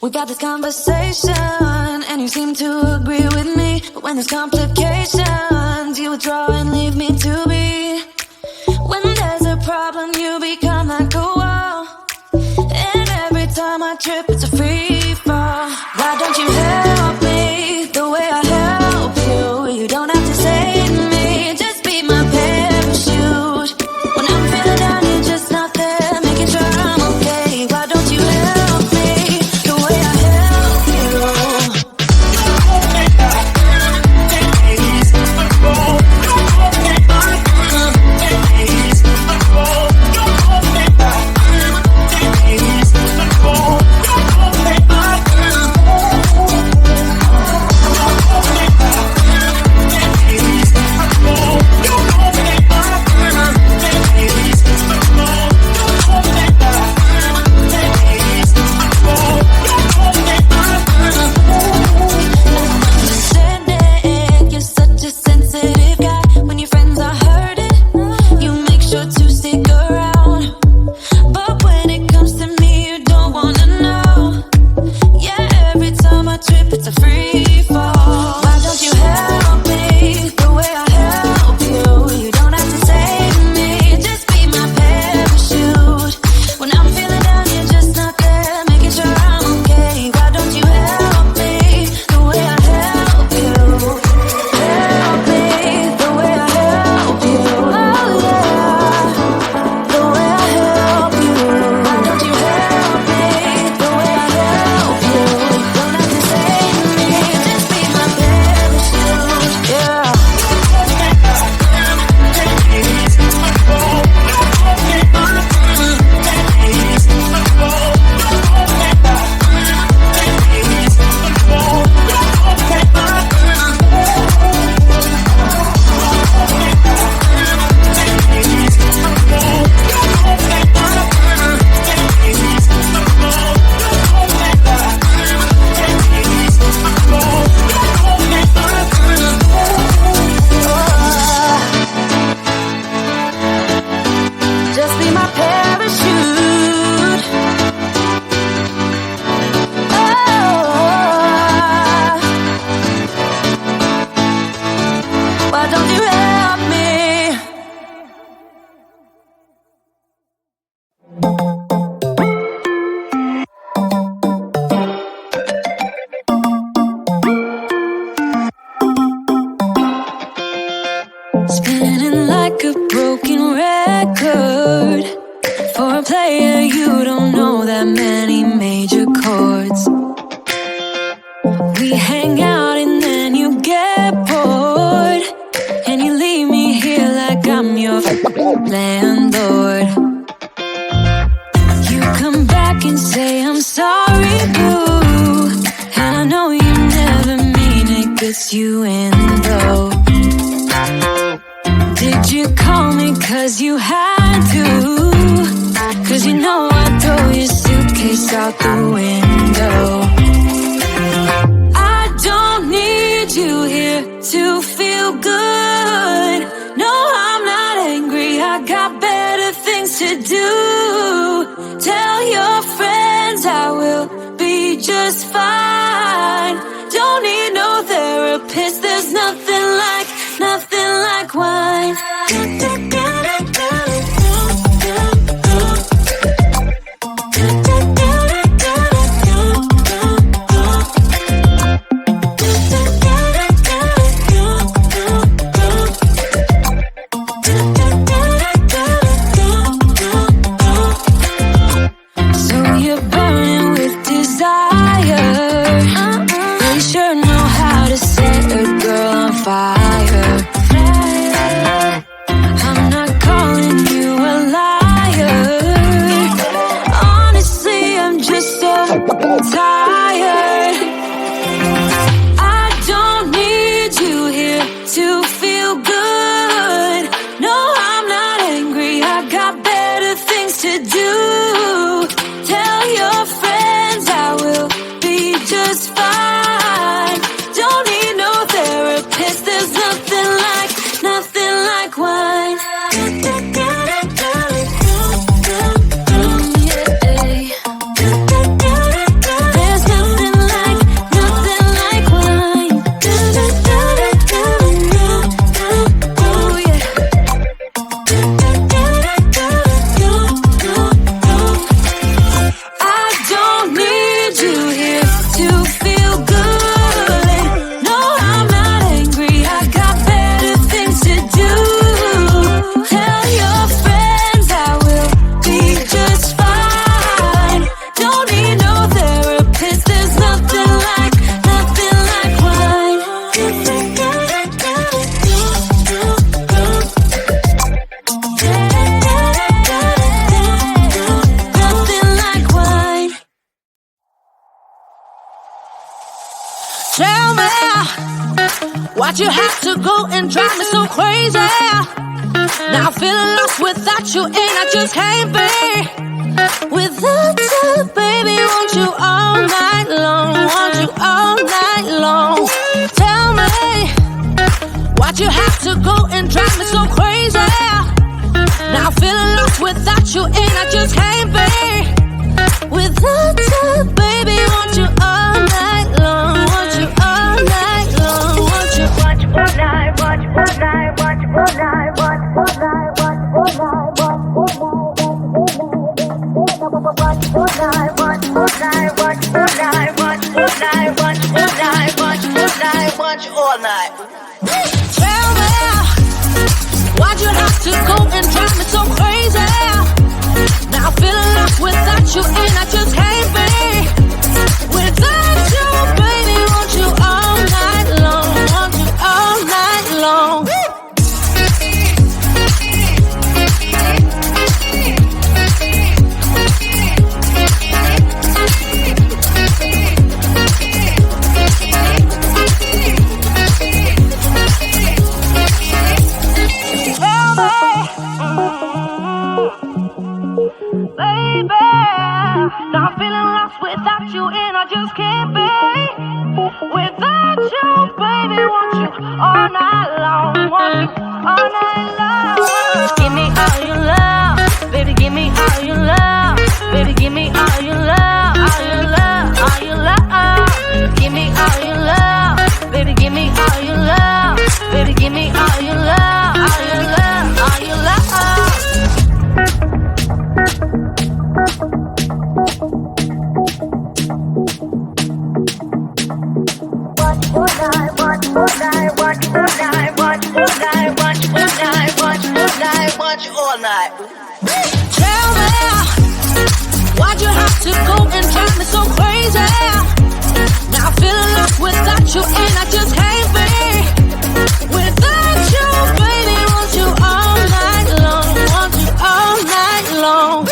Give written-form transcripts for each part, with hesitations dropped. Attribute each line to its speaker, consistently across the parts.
Speaker 1: We got this conversation, and you seem to agree with me. But when there's complications, you withdraw and leave me to be. When there's a problem, you become like a wall. And every time I trip, it's a free fall. Why don't you help me the way I help you? You don't have to save me, just be my parachute. When I'm feeling down, you're just not there, making sure I'm okay. Why don't you help me the way I help you? Spinning like a broken record. For a player, you don't know that many major chords. We hang out and then you get bored, and you leave me here like I'm your landlord. You come back and say I'm sorry, boo, and I know you never mean it, gets you in though. Did you call me cause you had to? Cause you know I'd throw your suitcase out the window. I don't need you here to feel good. No, I'm not angry, I got better things to do. Tell your friends I will be just fine. Don't need no therapist, there's nothing like wine. So you're burning with desire. You sure know how to set a girl on fire. Why'd you have to go and drive me so crazy? Now I'm feeling lost without you, and I just can't be without you, baby. Want you all night long, want you all night long. Tell me, why'd you have to go and drive me so crazy? Now I'm feeling lost without you, and I just can't be without you, baby. Want you all night long, want you all night long, want you all night, want you all night, want you all night, want you all night, want you all night, want you all night, want you all night, want you all night, want you all night, want you all night, want you all night, want you all night. Tell me, why'd you have to go and drive me so crazy? Now I'm feeling lost without you, and I just can't be without you, baby. Want you all night long, want you all night long. Now I'm feeling lost without you, and I just can't be without you, baby. Want you all night long, want you all night long. Give me all your love, baby. Give me all your love, baby. Give me all your love, all your love, all your love. Give me all your love, baby. Give me all your love, baby. Give me all your love, all your love, all your love. Want you all night. Tell me, why'd you have to go and drive me so crazy? Now I'm feeling lost without you, and I just can't be without you, baby. Want you all night long, want you all night long.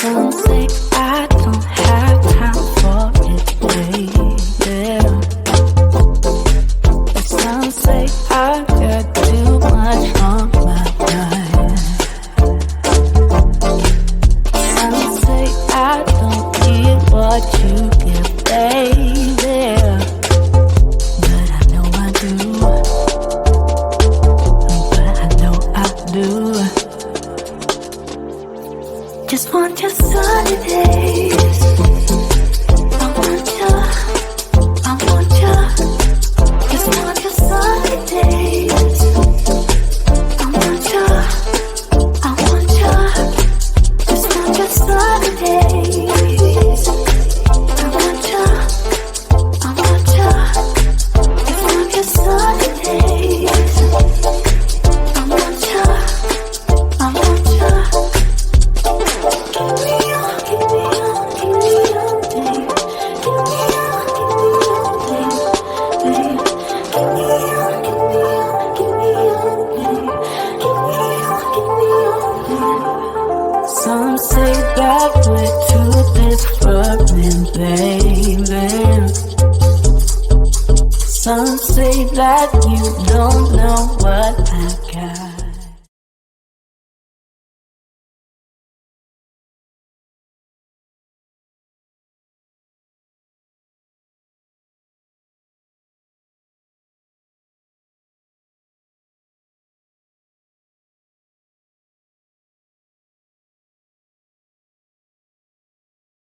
Speaker 1: Some say I don't have time for it, baby. Some say I got too much on my mind. Some say I don't give what you give, baby. But I know I do. But I know I do. Just want your sunny days. I want you. Just want your sunny days. I want you. Just want your sunny days. I want you. Just want your sunny days. I want you. Some say that we're too different, baby. Some say that you don't know what I got.